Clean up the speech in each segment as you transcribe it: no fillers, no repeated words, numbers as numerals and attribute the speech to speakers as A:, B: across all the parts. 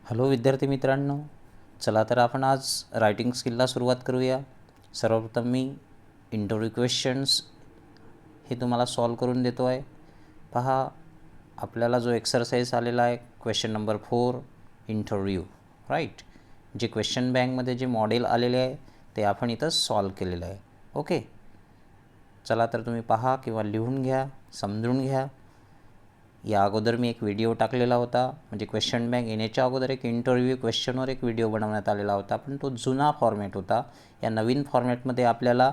A: Hello विद्यार्थी मित्रांनो, चला तर आपण आज रायटिंग स्किलला सुरुवात करूया. सर्वप्रथम मी इंटरव्ह्यू क्वेश्चन्स हे तुम्हाला सॉल्व करून देतो आहे. पहा, आपल्याला जो एक्सरसाइज आलेला आहे क्वेश्चन नंबर 4 इंटरव्ह्यू, राईट. जे क्वेश्चन बँकमध्ये जे मॉडेल आलेले आहे ते आपण इथं सॉल्व केलेलं आहे. ओके, चला तर तुम्ही पहा किंवा लिहून घ्या, समजून घ्या. या अगोदर मी एक व्हिडिओ टाकलेला होता, म्हणजे क्वेश्चन बँक येण्याच्या अगोदर एक इंटरव्ह्यू क्वेश्चनवर एक व्हिडिओ बनवण्यात आलेला होता, पण तो जुना फॉर्मॅट होता. या नवीन फॉर्मॅटमध्ये आपल्याला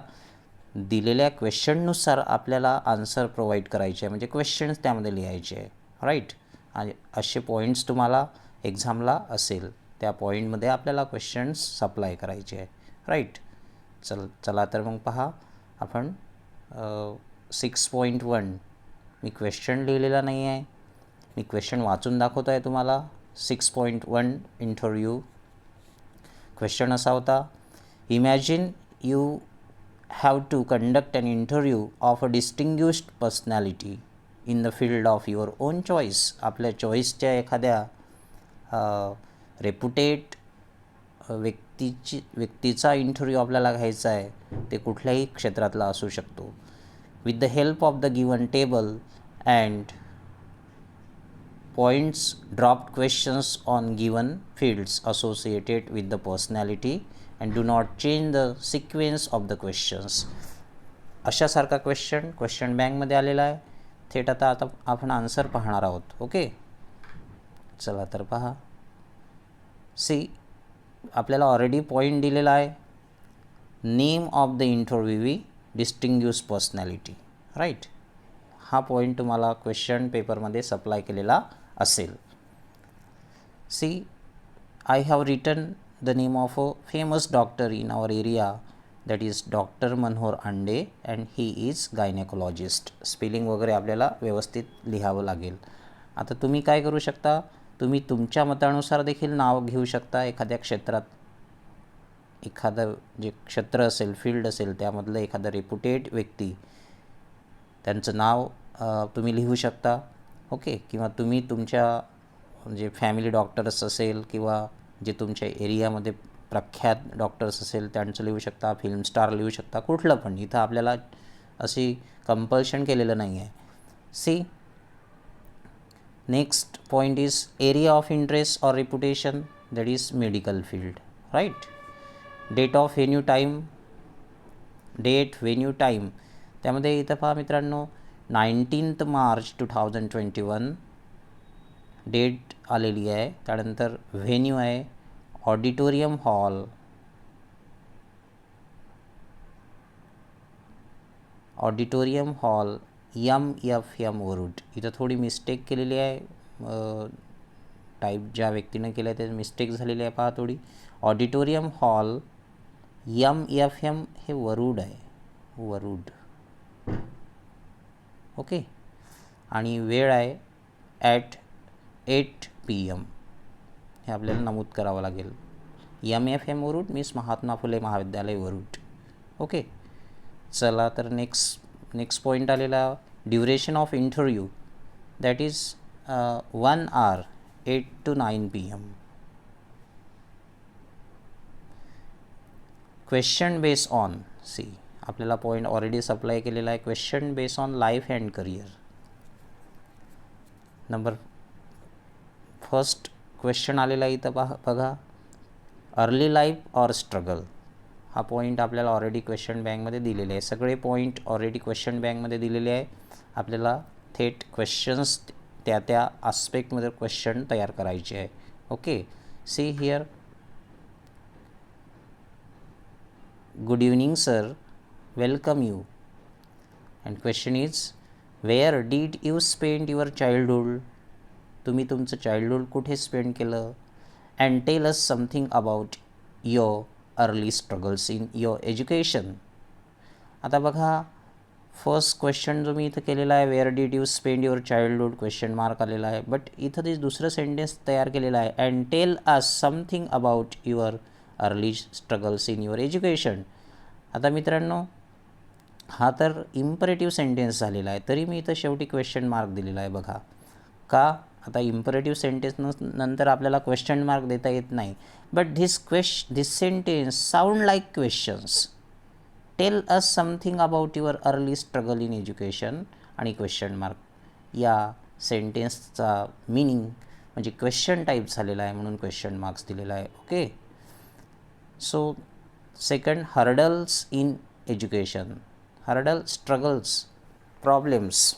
A: दिलेल्या क्वेश्चननुसार आपल्याला आन्सर प्रोव्हाइड करायचे आहे, म्हणजे क्वेश्चन्स त्यामध्ये लिहायचे आहे, राईट. आणि असे पॉईंट्स तुम्हाला एक्झामला असेल, त्या पॉईंटमध्ये आपल्याला क्वेश्चन्स सप्लाय करायचे आहे, राईट. चला तर मग पहा, आपण 6.1 मी क्वेश्चन लिहिलेला नाही आहे, मी क्वेश्चन वाचून दाखवतो आहे तुम्हाला. 6.1 इंटरव्ह्यू क्वेश्चन असा होता: imagine you have to conduct an interview of a distinguished personality in the field of your own choice. आपल्या चॉईसच्या एखाद्या रेप्युटेड व्यक्तीचा इंटरव्ह्यू आपल्याला घ्यायचा आहे, ते कुठल्याही क्षेत्रातला असू शकतो. With the help of the given table and points dropped questions on given fields associated with the personality and do not change the sequence of the questions. अशासारखा क्वेश्चन बँकमध्ये आलेला आहे. थेट आता आपण आन्सर पाहणार आहोत. ओके, चला तर पहा. सी, आपल्याला ऑलरेडी पॉईंट दिलेला आहे. Name of the interviewee distinguished personality, right. हा पॉईंट तुम्हाला क्वेश्चन पेपरमध्ये सप्लाय केलेला असेल. See, I have written the name of a famous doctor in our area, that is doctor Manohar Ande and he is gynaecologist. Spelling वगैरे आपल्याला व्यवस्थित लिहावं लागेल. आता तुम्ही काय करू शकता, तुम्ही तुमच्या मतानुसार देखील नाव घेऊ शकता. एखाद्या क्षेत्रात एखादं जे क्षेत्र असेल, फील्ड असेल, त्यामधलं एखादं रेप्युटेड व्यक्ती, त्यांचं नाव तुम्ही लिहू शकता. ओके, किंवा तुम्ही तुमच्या जे फॅमिली डॉक्टर्स असेल किंवा जे तुमच्या एरियामध्ये प्रख्यात डॉक्टर्स असेल त्यांचं लिहू शकता. फिल्म स्टार लिहू शकता, कुठलं पण. इथं आपल्याला अशी कंपल्शन केलेलं नाही आहे. See, next point is area of interest or reputation, that is medical field, right. Date of venue time, त्यामध्ये इथं पहा मित्रांनो, 19 मार्च 2021 डेट आलेली आहे. त्यानंतर व्हेन्यू आहे ऑडिटोरियम हॉल, MFM वरुड. इथं थोडी मिस्टेक केलेली आहे, टाईप ज्या व्यक्तीनं केलं आहे त्याची मिस्टेक झालेली आहे, पहा थोडी. ऑडिटोरियम हॉल MFM हे वरुड आहे, वरुड. ओके, आणि वेळ आहे 8 PM. हे आपल्याला नमूद करावं लागेल. MFM वरुड मीन्स महात्मा फुले महाविद्यालय वरुड. ओके, चला तर नेक्स्ट पॉईंट आलेला, duration of interview, that is 1 hour 8 to 9 PM. Question base on, see, आपल्याला पॉईंट ऑलरेडी सप्लाय केलेला आहे. Question base on life and career. Number first question आलेला आहे इथं बघा, अर्ली लाईफ ऑर स्ट्रगल. हा पॉईंट आपल्याला ऑलरेडी क्वेश्चन बँकमध्ये दिलेले आहे. सगळे पॉईंट ऑलरेडी क्वेश्चन बँकमध्ये दिलेले आहे. आपल्याला थेट क्वेश्चन्स त्या आस्पेक्टमध्ये क्वेश्चन तयार करायचे आहे. Okay, see here. Good evening sir, welcome you. And question is, where did you spend your childhood. तुम्ही तुमचं चाइल्डहूड कुठे स्पेंड केलं. And tell us something about your early struggles in your education. आता बघा, first question जो मी इथं केलेला आहे, where did you spend your childhood, question mark आलेला आहे. बट इथं ते दुसरं सेंटेन्स तयार केलेलं आहे, and tell us something about your early struggles in your education. आता मित्रांनो, हा तर इम्परेटिव्ह सेंटेन्स झालेला आहे, तरी मी इथं शेवटी क्वेश्चन मार्क दिलेला आहे. बघा का, आता इम्परेटिव्ह सेंटेन्स नंतर आपल्याला क्वेश्चन मार्क देता येत नाही. But this sentence sound like questions. Tail us something about your early struggle in education आणि क्वेश्चन मार्क या सेंटेन्सचा मिनिंग म्हणजे क्वेश्चन टाईप झालेला आहे म्हणून क्वेश्चन मार्क्स दिलेला आहे. Okay. So second, hurdles in education. Hurdle, struggles, problems,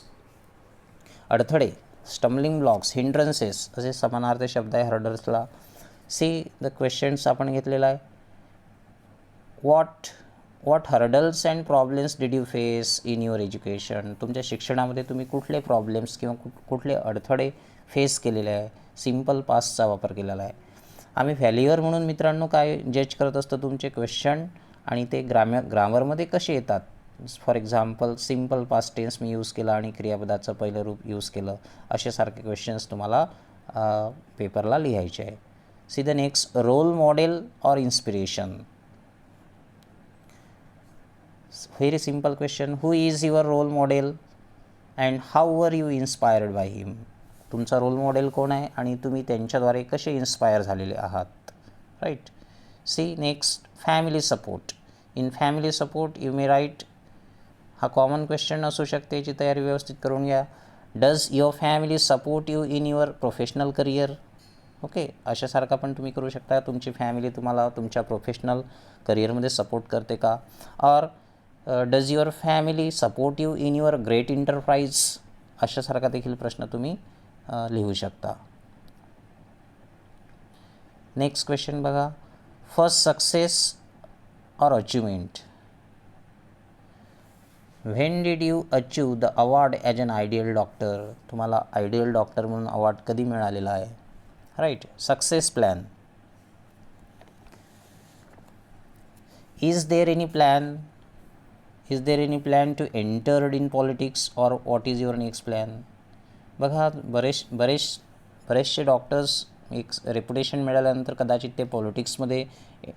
A: अडथळे, stumbling blocks, हिंड्रन्सेस असे समानार्थी शब्द आहे हर्डल्सला. सी द क्वेश्चन्स आपण घेतलेला आहे. what hurdles and problems did you face in your education. तुमच्या शिक्षणामध्ये तुम्ही कुठले प्रॉब्लेम्स किंवा कुठले अडथळे फेस केलेले आहे. सिम्पल पास्टचा वापर केलेला आहे. आम्ही फॅल्युअर म्हणून मित्रांनो काय जज करत असतो, तुमचे क्वेश्चन आणि ते ग्रामरमध्ये कसे येतात. For example simple past tense मी यूज केला आणि क्रियापदाचं पहिलं रूप यूज केलं, अशासारखे क्वेश्चन्स तुम्हाला पेपरला लिहायचे आहे. See the next, role model or inspiration. Very simple question. Who is your role model and how were you inspired by him. तुमचा रोल मॉडेल कोण आहे आणि तुम्ही त्यांच्याद्वारे कसे इन्स्पायर झालेले आहात. Right. See next, family support. In family support you may write. हा कॉमन क्वेश्चन असू शकते, याची तयारी व्यवस्थित करून घ्या. Does your family support you in your professional career. Okay, अशासारखा पण तुम्ही करू शकता. तुमची फॅमिली तुम्हाला तुमच्या प्रोफेशनल करिअरमध्ये सपोर्ट करते का. Or does your family support you in your great enterprise. अशासारखा देखील प्रश्न तुम्ही लिहू शकता. नेक्स्ट क्वेश्चन बघा. First success or achievement. When did you achieve the award as an ideal doctor. तुम्हाला आयडियल डॉक्टर म्हणून अवॉर्ड कधी मिळालेला आहे. Right. Success plan. Is there any plan. Is there any plan to entered in politics or what is your next plan. बघा, बरेचसे doctors एक reputation मिळाल्यानंतर कदाचित ते पॉलिटिक्समध्ये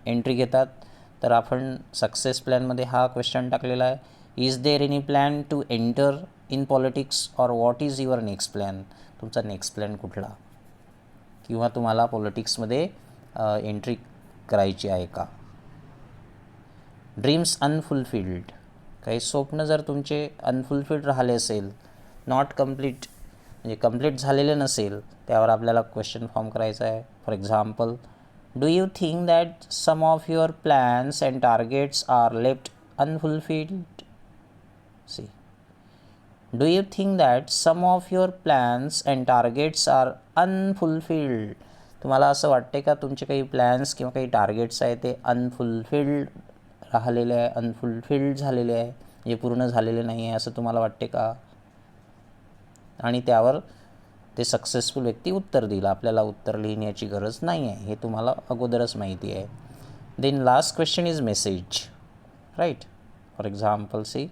A: एंट्री घेतात. तर आपण सक्सेस प्लॅनमध्ये हा क्वेश्चन टाकलेला आहे. Is there any plan to enter in politics or what is your next plan. तुमचा नेक्स्ट प्लॅन कुठला, किंवा तुम्हाला पॉलिटिक्समध्ये एंट्री करायची आहे का. Dreams unfulfilled. काही स्वप्न जर तुमचे अनफुलफिल्ड राहिले असेल, नॉट कम्प्लीट म्हणजे कम्प्लीट झालेले नसेल, त्यावर आपल्याला क्वेश्चन फॉर्म करायचा आहे. For example, do you think that some of your plans and targets are left unfulfilled. See, do you think that some of your plans and targets are unfulfilled. तुम्हाला असं वाटते का तुमचे काही प्लॅन्स किंवा काही टार्गेट्स आहे ते अनफुलफिल्ड राहिलेले आहे, अनफुलफिल्ड झालेले आहे, म्हणजे पूर्ण झालेले नाही आहे असं तुम्हाला वाटते का. आणि त्यावर ते सक्सेसफुल व्यक्ती उत्तर देईल. आपल्याला उत्तर लिहिण्याची गरज नाही आहे, हे तुम्हाला अगोदरच माहिती आहे. Then last question is message. Right. For example, see,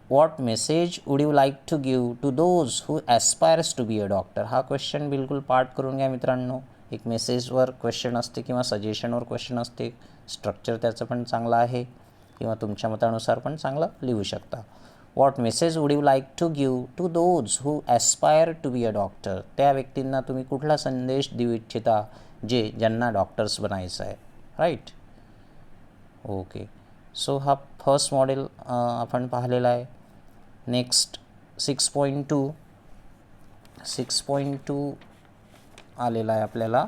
A: what message would you like to give to those who aspires to be a doctor. हा क्वेश्चन बिलकुल पाठ करून घ्या मित्रांनो. एक मेसेजवर क्वेश्चन असते किंवा सजेशनवर क्वेश्चन असते. स्ट्रक्चर त्याचं पण चांगलं आहे, किंवा तुमच्या मतानुसार पण चांगलं लिहू शकता. What message would you like to give to those who aspire to be a doctor. त्या व्यक्तींना तुम्ही कुठला संदेश देऊ इच्छिता ज्यांना डॉक्टर्स बनायचं आहे. राईट. ओके. सो हा फर्स्ट मॉडेल आपण पाहिलेला आहे. नेक्स्ट 6.2 आलेला आहे आपल्याला.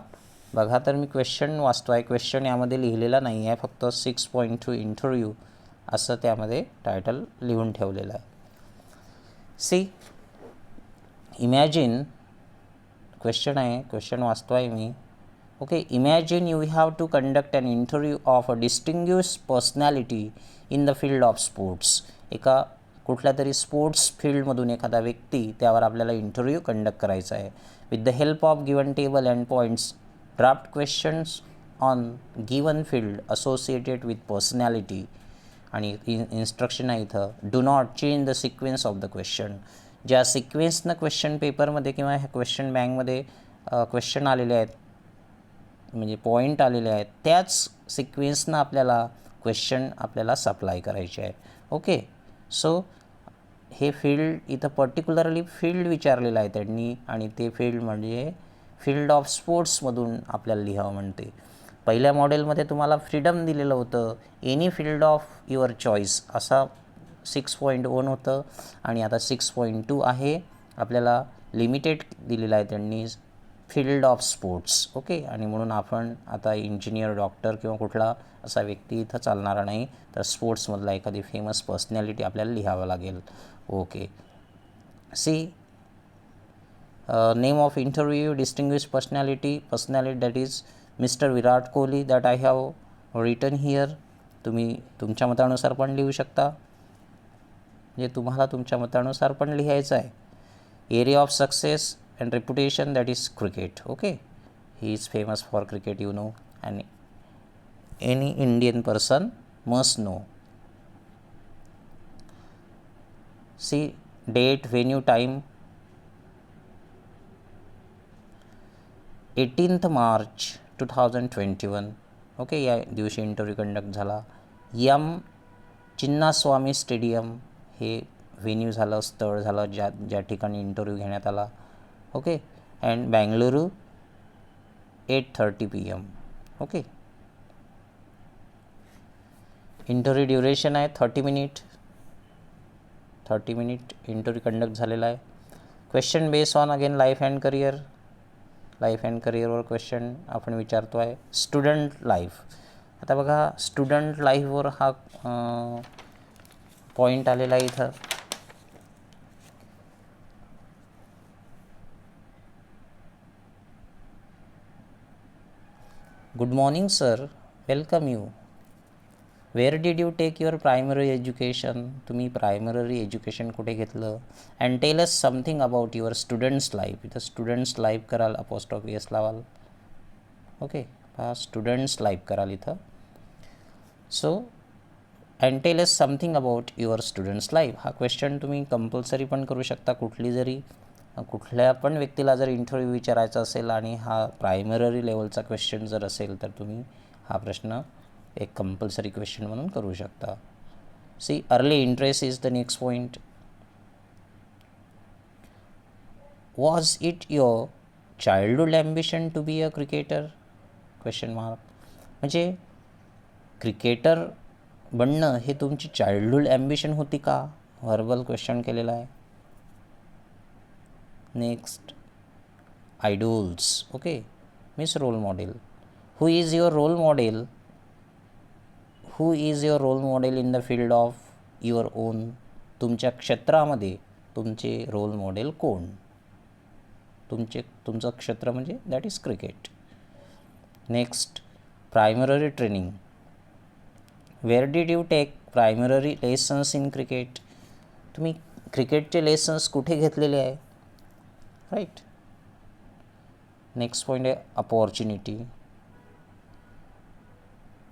A: बघा, तर मी क्वेश्चन वाचतो आहे. क्वेश्चन यामध्ये लिहिलेला नाही आहे, फक्त 6.2 इंटरव्ह्यू असं त्यामध्ये टायटल लिहून ठेवलेलं आहे. सी, इमॅजिन, क्वेश्चन आहे, क्वेश्चन वाचतो आहे मी. Okay. Imagine you have to conduct an interview of a distinguish personality in the field of sports. एका कुठल्या तरी स्पोर्ट्स फील्डमधून एखादा व्यक्ती, त्यावर आपल्याला इंटरव्ह्यू कंडक्ट करायचा आहे. With the help of given table and points draft questions on given field associated with personality. आणि इन्स्ट्रक्शन आहे इथं, do not change the sequence of the question. ज्या सिक्वेन्सनं क्वेश्चन पेपरमध्ये किंवा ह्या क्वेश्चन बँकमध्ये क्वेश्चन आलेले आहेत, म्हणजे पॉईंट आलेले आहेत, त्याच सिक्वेन्सनं आपल्याला क्वेश्चन आपल्याला सप्लाय करायचे आहे. ओके. सो हे फील्ड इथं पर्टिक्युलरली फील्ड विचारलेलं आहे त्यांनी, आणि ते फील्ड म्हणजे फील्ड ऑफ स्पोर्ट्समधून आपल्याला लिहावं म्हणते. पहिल्या मॉडेलमध्ये तुम्हाला फ्रीडम दिलेलं होतं, any field of your choice, असा 6.1 होतं, आणि आता 6.2 आहे. आपल्याला लिमिटेड दिलेलं आहे त्यांनी, फील्ड ऑफ स्पोर्ट्स. ओके, आणि म्हणून आपण आता इंजिनियर, डॉक्टर किंवा कुठला असा व्यक्ती इथं चालणारा नाही, तर स्पोर्ट्समधला एखादी फेमस पर्सनॅलिटी आपल्याला लिहावं लागेल. Okay, see name of interview, distinguish personality that is mister Virat Kohli, that I have written here. तुम्ही तुमच्या मतानुसार पण लिहू शकता, म्हणजे तुम्हाला तुमच्या मतानुसार पण लिहायचं आहे. Area of success and reputation, that is cricket. Okay, he is famous for cricket, you know, and any Indian person must know. See, date, venue, time, 18th March 2021. Okay, या दिवशी इंटरव्ह्यू कंडक्ट झाला. M Chinnaswamy stadium हे venue झालं, स्थळ झालं ज्या ठिकाणी interview घेण्यात आला. Okay, and Bengaluru 8:30 PM. Okay, interview duration आहे 30 मिनिट. 30 मिनिट इंटरव्ह्यू कंडक्ट झालेला आहे. Question base on again life and career. Life and करिअरवर क्वेश्चन आपण विचारतो आहे. Student life. आता बघा, स्टुडंट लाईफवर हा पॉईंट आलेला आहे इथं. Good morning sir, welcome you. Wear did you take your primary education. तुम्ही प्रायमरी एज्युकेशन कुठे घेतलं. And tell us something about your students life. इथं स्टुडंट्स लाईफ कराल, अपॉस्ट्रॉफी एस लावाल. ओके, हा स्टुडंट्स लाईफ कराल इथं. So and tell us something about your students life हा क्वेश्चन तुम्ही कंपल्सरी पण करू शकता. कुठल्या पण व्यक्तीला जर इंटरव्ह्यू विचारायचा असेल आणि हा प्रायमरी लेवलचा क्वेश्चन जर असेल, तर तुम्ही हा प्रश्न एक कंपल्सरी क्वेश्चन म्हणून करू शकता. See, early interest is the next point. Was it your childhood ambition to be a cricketer? Question mark. म्हणजे क्रिकेटर बनणं हे तुमची चाइल्डहूड ॲम्बिशन होती का? व्हर्बल क्वेश्चन केलेला आहे. Next, idols. Okay, means role model. Who is your role model? Who is your role model in the field of your own? तुमच्या क्षेत्रामध्ये तुमचे रोल मॉडेल कोण? तुमचं क्षेत्र म्हणजे that is cricket. Next, primary training. Where did you take primary lessons in cricket? तुम्ही क्रिकेटचे lessons कुठे घेतलेले आहे? राईट. नेक्स्ट पॉईंट आहे opportunity.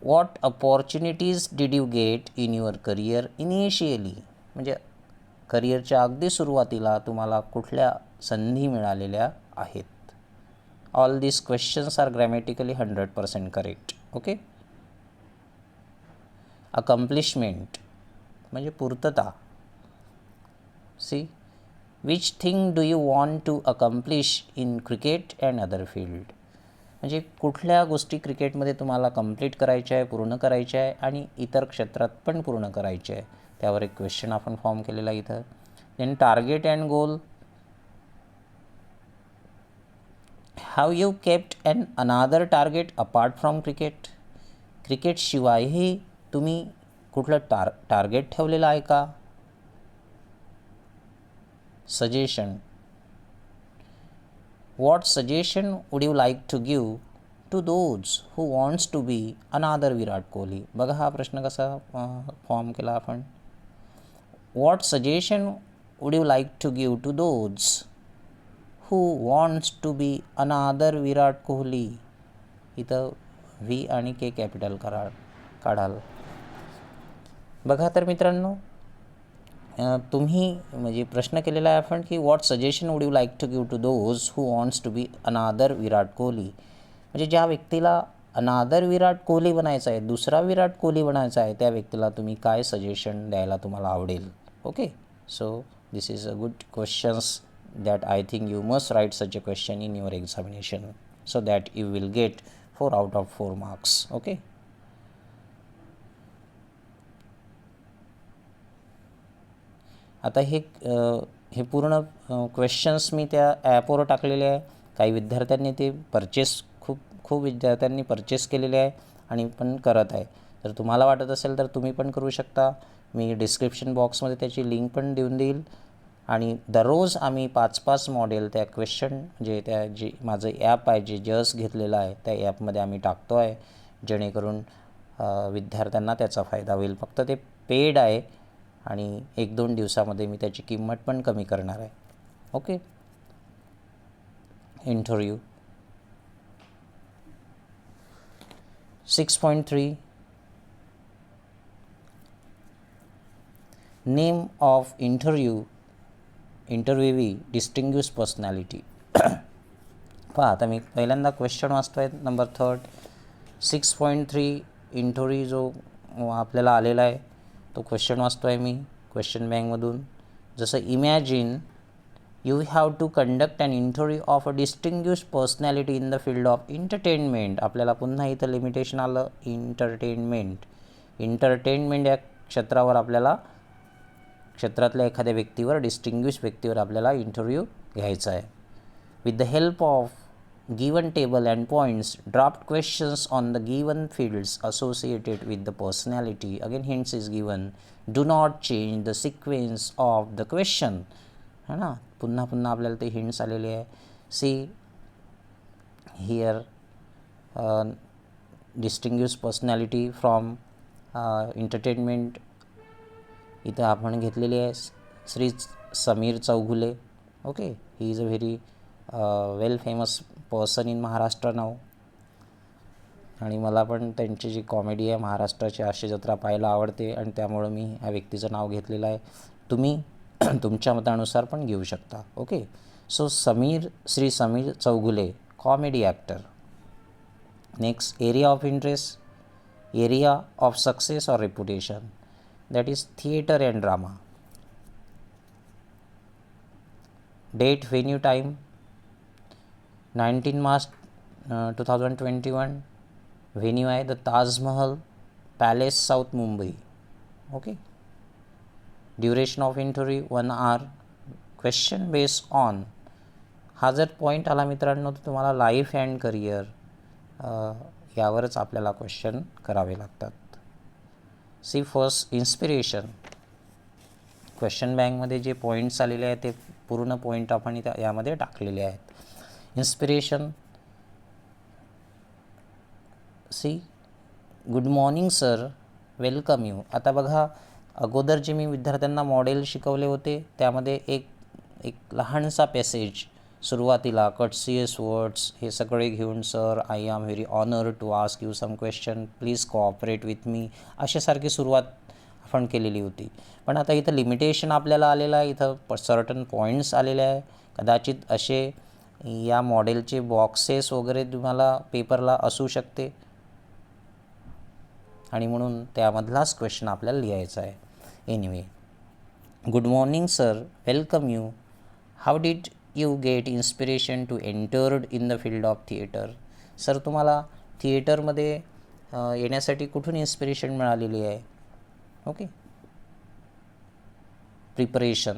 A: What opportunities did you get in your career initially? म्हणजे करिअरच्या अगदी सुरुवातीला तुम्हाला कुठल्या संधी मिळालेल्या आहेत? All this questions are grammatically 100% correct. Okay. Accomplishment म्हणजे पूर्तता. See, which thing do you want to accomplish in cricket and other field? म्हणजे कुठल्या गोष्टी क्रिकेटमध्ये तुम्हाला कंप्लीट करायच्या आहे, पूर्ण करायच्या आहे, आणि इतर क्षेत्रात पण पूर्ण करायचे आहे, त्यावर एक क्वेश्चन आपण फॉर्म केलेला आहे इथं. Then target and goal. Have you kept and another target apart from cricket? क्रिकेटशिवायही तुम्ही कुठलं टार्गेट ठेवलेलं आहे का? Suggestion. What suggestion would you like to give to those who wants to be another Virat Kohli? बघा हा प्रश्न कसा फॉर्म केला आपण. What suggestion would you like to give to those who wants to be another Virat Kohli? इथं व्ही आणि के capital काढाल. बघा तर मित्रांनो, तुम्ही म्हणजे प्रश्न केलेला आहे आपण की what suggestion would you like to give to those who wants to be another Virat Kohli? म्हणजे ज्या व्यक्तीला अनादर विराट कोहली बनायचं आहे, दुसरा विराट कोहली बनायचा आहे, त्या व्यक्तीला तुम्ही काय सजेशन द्यायला तुम्हाला आवडेल? Okay. So this is a good questions that I think you must write such a question in your examination, so that you will get 4 out of 4 marks. Okay. आता हे पूर्ण क्वेश्चन्स मी त्या ॲपवर टाकलेले आहे. काही विद्यार्थ्यांनी ते खूप विद्यार्थ्यांनी परचेस केलेले आहे आणि पण करत आहे. जर तुम्हाला वाटत असेल तर तुम्ही पण करू शकता. मी डिस्क्रिप्शन बॉक्समध्ये त्याची लिंक पण देऊन देईल. आणि दररोज आम्ही 5-5 मॉडेल त्या क्वेश्चन म्हणजे त्या जे माझं ॲप आहे जे जस्ट घेतलेलं आहे त्या ॲपमध्ये आम्ही टाकतो आहे, जेणेकरून विद्यार्थ्यांना त्याचा फायदा होईल. फक्त ते पेड आहे आणि 1-2 दिवसामध्ये मी त्याची किंमत पण कमी करणार आहे. Okay. Interview 6.3 name of interviewee distinguish personality. पहा आता मी पहिल्यांदा क्वेश्चन वाचतो आहे नंबर 3. 6.3 इंटरव्ह्यू जो आपल्याला आलेला आहे तो क्वेश्चन वाचतो आहे मी क्वेश्चन बँकमधून. जसं imagine you have to conduct an interview of a distinguish personality in the field of entertainment. आपल्याला पुन्हा इथं लिमिटेशन आलं एंटरटेनमेंट या क्षेत्रावर आपल्याला क्षेत्रातल्या एखाद्या व्यक्तीवर डिस्टिंग्विश व्यक्तीवर आपल्याला इंटरव्ह्यू घ्यायचा आहे. With the help of given table and points draft questions on the given fields associated with the personality. Again hints is given. Do not change the sequence of the question. है ना, पुन्हा आपल्याला ते hints आलेले आहे. See here distinguish personality from entertainment. इथं आपण घेतलेली आहे Shri Sameer Chougule. Okay. He is a very well famous person in Maharashtra नाव. आणि मला पण त्यांची जी कॉमेडी आहे महाराष्ट्राची हास्य जत्रा पाहायला आवडते आणि त्यामुळं मी ह्या व्यक्तीचं नाव घेतलेलं आहे. तुम्ही तुमच्या मतानुसार पण घेऊ शकता. Okay. So Shri Sameer Chougule, comedy actor. Next, area of interest, area of success और reputation, that is theater and drama. Date, venue, time 19 March 2021. Venue आहे the Taj Mahal palace, south Mumbai. Okay. Duration of interview 1 hour. Question based on, हा जर point आला मित्रांनो तर तुम्हाला life and career यावरच आपल्याला क्वेश्चन करावे लागतात. C first, inspiration. क्वेश्चन बँकमध्ये जे पॉईंट्स आलेले आहेत ते पूर्ण पॉईंट आपण यामध्ये टाकलेले आहेत. Inspiration, see good morning sir, welcome you. आता बघा, अगोदर जे मी विद्यार्थ्यांना मॉडेल शिकवले होते त्यामध्ये एक लहानसा पॅसेज सुरुवातीला कटसियस वर्ड्स हे सगळे घेऊन, sir I am very honoured to ask you some question, please cooperate with me, अशासारखी सुरुवात आपण केलेली होती. पण आता इथं लिमिटेशन आपल्याला आलेलं आहे. इथं सर्टन पॉईंट्स आलेले आहे. कदाचित असे या मॉडेलचे बॉक्सेस वगैरे तुम्हाला पेपरला असू शकते आणि म्हणून त्यामधलाच क्वेश्चन आपल्याला लिहायचा आहे. Anyway, good morning sir, welcome you. How did you get inspiration to entered in the field of theatre. Sir तुम्हाला थिएटरमध्ये येण्यासाठी कुठून इन्स्पिरेशन मिळालेली आहे. Okay. Preparation,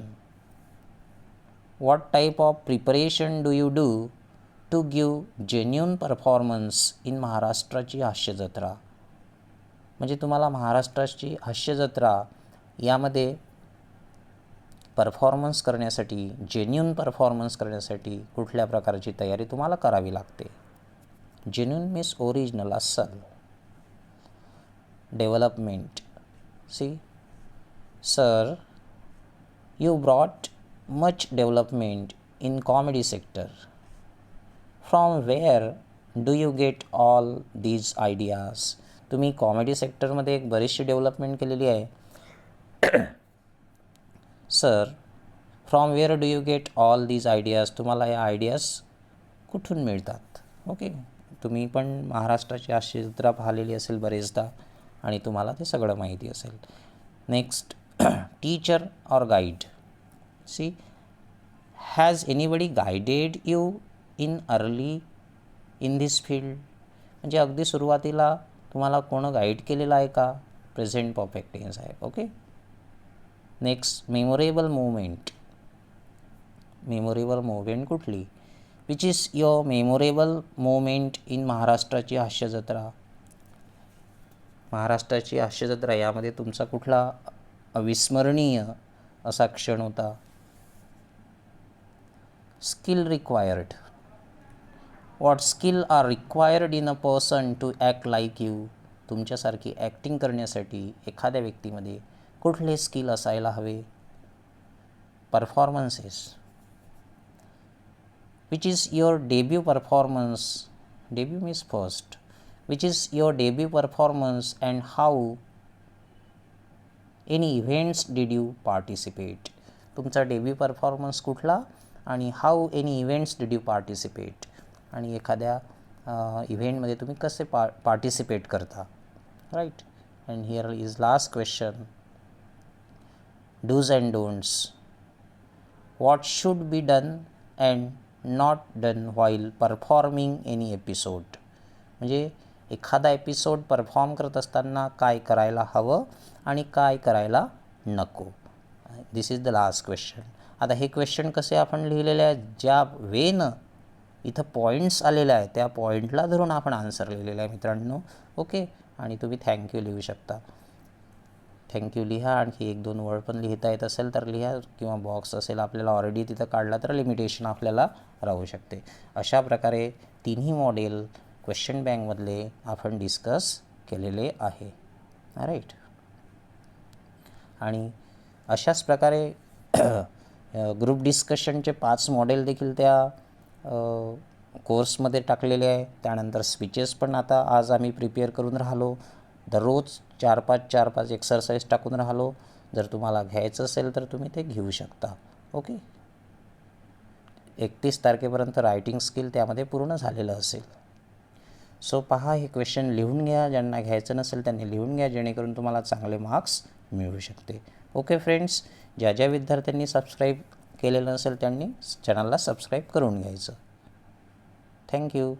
A: what type of preparation do you do to give genuine performance in Maharashtrachi Hasya जत्रा. म्हणजे तुम्हाला महाराष्ट्राची हास्य जत्रा यामध्ये परफॉर्मन्स करण्यासाठी, जेन्युन परफॉर्मन्स करण्यासाठी कुठल्या प्रकारची तयारी तुम्हाला करावी लागते. जेन्युन मीन्स ओरिजिनल, अस्सल. Development, see sir you brought much development in comedy sector. From where do you get all these ideas. तुम्ही कॉमेडी सेक्टरमध्ये एक बरीचशी डेव्हलपमेंट केलेली आहे. Sir from where do you get all these ideas. तुम्हाला या ideas कुठून मिळतात. ओके. तुम्ही पण महाराष्ट्राची हास्य जत्रा पाहिलेली असेल बरेचदा आणि तुम्हाला ते सगळं माहिती असेल. नेक्स्ट, टीचर और guide. See, has anybody guided you in early in this field? म्हणजे अगदी सुरुवातीला तुम्हाला कोण गाईड केलेलं आहे का? प्रेझेंट परफेक्ट टेन्स आहे. Okay. Next, memorable movement. Memorable movement कुठली? Which is your memorable movement in महाराष्ट्राची हास्यजत्रा? महाराष्ट्राची हास्यजत्रा यामध्ये तुमचा कुठला अविस्मरणीय असा क्षण होता? Skill required. What skill are required in a person to act like you? तुमच्यासारखी ॲक्टिंग करण्यासाठी एखाद्या व्यक्तीमध्ये कुठले स्किल असायला हवे? Performances. Which is your debut performance? Debut means first. Which is your debut performance and how any events did you participate? तुमचा डेब्यू परफॉर्मन्स कुठला आणि how any events did you participate? आणि एखाद्या इव्हेंटमध्ये तुम्ही कसे पार्टिसिपेट करता, right. And here is last question, dos and don'ts. What should be done and not done while performing any episode? म्हणजे एखादा एपिसोड परफॉर्म करत असताना काय करायला हवं आणि काय करायला नको. दिस इज द लास्ट क्वेश्चन. आता हे क्वेश्चन कसे आपण लिहिलेले आहेत? ज्या वेनं इथं पॉईंट्स आलेले आहेत त्या पॉईंटला धरून आपण आन्सर लिहिलेला आहे मित्रांनो. ओके. आणि तुम्ही थँक्यू लिहू शकता. थँक्यू लिहा. आणखी 1-2 वर्ड पण लिहिता येत असेल तर लिहा, किंवा बॉक्स असेल आपल्याला ऑलरेडी तिथं काढला तर लिमिटेशन आपल्याला राहू शकते. अशा प्रकारे तिन्ही मॉडेल क्वेश्चन बँकमधले आपण डिस्कस केलेले आहे, राईट. आणि अशाच प्रकारे ग्रुप डिस्कशनचे 5 मॉडेल देखील त्या कोर्समध्ये टाकलेले आहे. त्यानंतर स्पीचेस पण आता आज आम्ही प्रिपेअर करून राहिलो. दररोज 4-5 एक्सरसाइज टाकून राहिलो. जर तुम्हाला घ्यायचं असेल तर तुम्ही ते घेऊ शकता. ओके. 31 तारखेपर्यंत रायटिंग स्किल त्यामध्ये पूर्ण झालेलं असेल. सो पहा, हे क्वेश्चन लिहून घ्या. ज्यांना घ्यायचं नसेल त्यांनी लिहून घ्या, जेणेकरून तुम्हाला चांगले मार्क्स मिळू शकते. ओके फ्रेंड्स, ज्या विद्यार्थ्यांनी सबस्क्राईब केलेलं नसेल त्यांनी चॅनलला सबस्क्राईब करून घ्यायचं. थँक्यू.